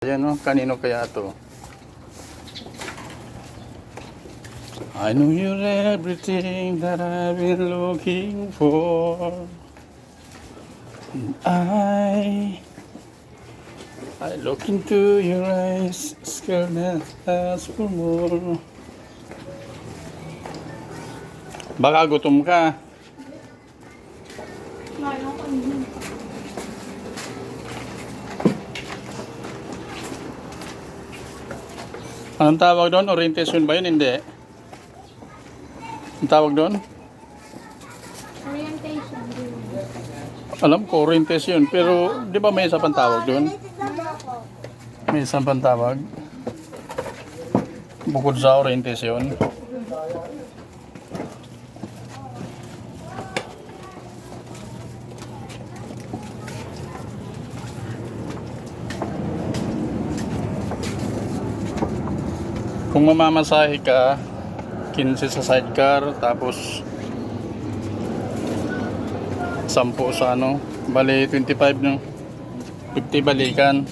Ayan o, kanino kaya to? I know you're everything that I've been looking for. And I look into your eyes, scared and ask for more. Baka gutom ka. Ngayon ko yun. Anong tawag doon? Orientation ba yun? Hindi. Ang tawag doon? Orientation. Alam ko, orientation. Pero, di ba may isa pang tawag doon? May isang pang tawag? Bukod sa orientation. Kung mamamasahe ka, 15 sa sidecar, tapos 10 sa ano, bali 25 no, 50 balikan.